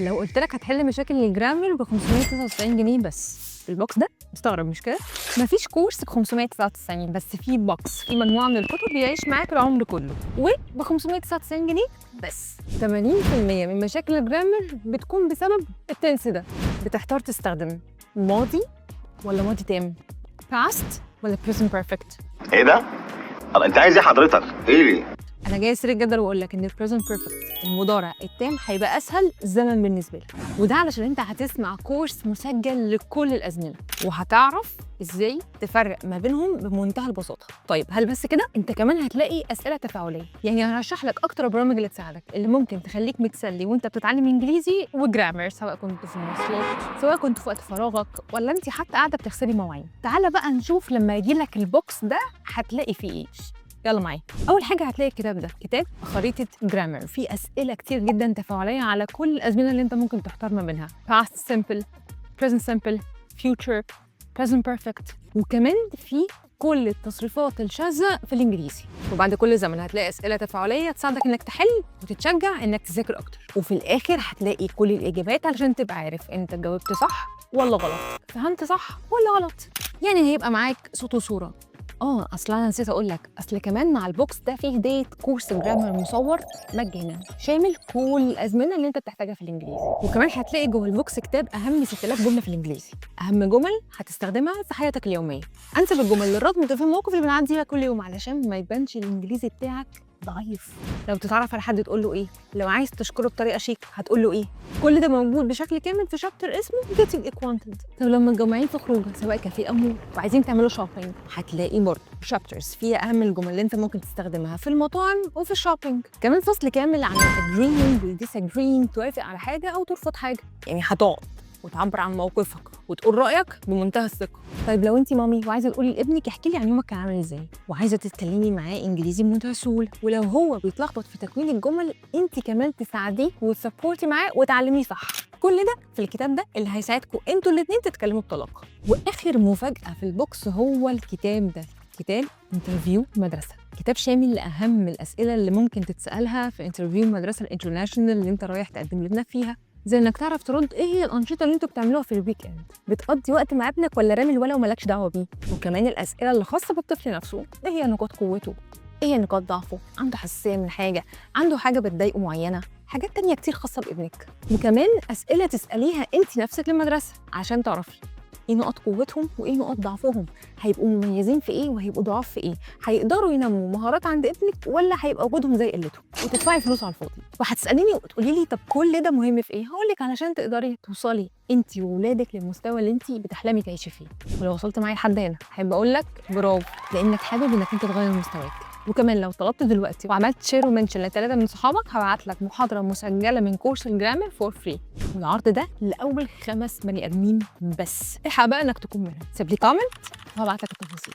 لو قلت لك هتحل مشاكل الجرامر ب 599 جنيه بس، البوكس ده مستغرب مش كده؟ مفيش كورس ب 599 بس في بوكس في مجموعه من الكتب بيعيش معاك العمر كله وب 599 جنيه بس. 80% من مشاكل الجرامر بتكون بسبب التنس ده. بتحتار تستخدم ماضي ولا ماضي تام؟ past ولا present perfect؟ ايه ده؟ الله، انت عايز ايه حضرتك؟ ايه؟ انا جاي اسير الجدل واقول لك ان البريزنت بيرفكت المضارع التام هيبقى اسهل زمن بالنسبه لك، وده علشان انت هتسمع كورس مسجل لكل الازمنه وهتعرف ازاي تفرق ما بينهم بمنتهى البساطه. طيب هل بس كده؟ انت كمان هتلاقي اسئله تفاعليه، يعني هرشح لك اكتر البرامج اللي تساعدك اللي ممكن تخليك متسلي وانت بتتعلم انجليزي وجرامر، سواء كنت في المواصلات سواء كنت في وقت فراغك ولا انت حتى قاعده بتغسلي مواعين. تعالى بقى نشوف لما يجي لك البوكس ده هتلاقي فيه ايه. يلا معايا. اول حاجه هتلاقي الكتاب ده كتاب خريطه جرامر، فيه اسئله كتير جدا تفاعليه على كل الازمنه اللي انت ممكن تحتار ما بينها: past simple، present simple، future، present perfect، وكمان في كل التصريفات الشاذه في الانجليزي. وبعد كل زمن هتلاقي اسئله تفاعليه تساعدك انك تحل وتتشجع انك تذاكر اكتر، وفي الاخر هتلاقي كل الاجابات علشان تبقى عارف انت جاوبت صح ولا غلط، فهمت صح ولا غلط. يعني هيبقى معاك صوت وصوره. اصل انا نسيت اقول لك، اصل كمان مع البوكس ده فيه هديه كورس جرامر مصور مجانا شامل كل الازمنه اللي انت بتحتاجها في الانجليزي. وكمان هتلاقي جوه البوكس كتاب اهم 6000 جمله في الانجليزي، اهم جمل هتستخدمها في حياتك اليوميه، انسب الجمل للرد في المواقف اللي بنعدي بيها كل يوم علشان ما يبانش الانجليزي بتاعك ضعيف. لو تتعرف على حد تقول له ايه، لو عايز تشكره بطريقه شيك هتقول له ايه. كل ده موجود بشكل كامل في شابتر اسمه Getting Acquainted. طب لما متجمعين في خروجه سواء كافيه او مول وعايزين تعملوا شوبينج، هتلاقي برضه شابترز فيها اهم الجمل اللي انت ممكن تستخدمها في المطاعم وفي الشوبينج. كمان فصل كامل عن agreeing و disagreeing، توافق على حاجه او ترفض حاجه، يعني هتقعد وتعبر عن موقفك وتقول رايك بمنتهى الثقه. طيب لو انت مامي وعايزه تقولي لابنك احكي لي عن يومك كان عامل ازاي، وعايزه تتكلمي معاه انجليزي بمنتهى السهوله، ولو هو بيتلخبط في تكوين الجمل انت كمان تساعديه وتسبورتي معاه وتعلميه صح. كل ده في الكتاب ده اللي هيساعدكم انتوا الاثنين تتكلموا بطلاقه. واخر مفاجاه في البوكس هو الكتاب ده، كتاب انترفيو مدرسه، كتاب شامل لاهم الاسئله اللي ممكن تتسالها في انترفيو المدرسه الانترناشونال اللي انت رايح تقدم لابنك فيها، زي انك تعرف ترد ايه هي الانشطه اللي انتوا بتعملوها في الويك اند، بتقضي وقت مع ابنك ولا رامي الولا ومالكش دعوه بيه، وكمان الاسئله اللي خاصه بالطفل نفسه، ايه هي نقاط قوته، ايه هي نقاط ضعفه، عنده حساسيه من حاجه، عنده حاجه بتضايقه معينه، حاجات تانية كتير خاصه بابنك. وكمان اسئله تساليها انت نفسك للمدرسه عشان تعرفي ايه نقاط قوتهم وايه نقاط ضعفهم، هيبقوا مميزين في ايه وهيبقوا ضعاف في ايه، هيقدروا ينموا مهارات عند ابنك ولا هيبقى وجودهم زي قلتهم، وتدفعي فلوس على الفاضي. وهتساليني وتقولي لي طب كل ده مهم في ايه؟ هقول لك علشان تقدري توصلي انت وولادك للمستوى اللي انت بتحلمي تعيشي فيه. ولو وصلت معايا لحد هنا احب اقول لك برافو، لانك حابب انك انت تغير مستواك. وكمان لو طلبت دلوقتي وعملت شير ومنشن ل3 من صحابك هبعت لك محاضره مسجله من كورس الجرامر فور فري، والعرض ده لاول 5 بني ادمين بس. الحق بقى انك تكون منهم. سيب لي كومنت وهبعت لك التفاصيل.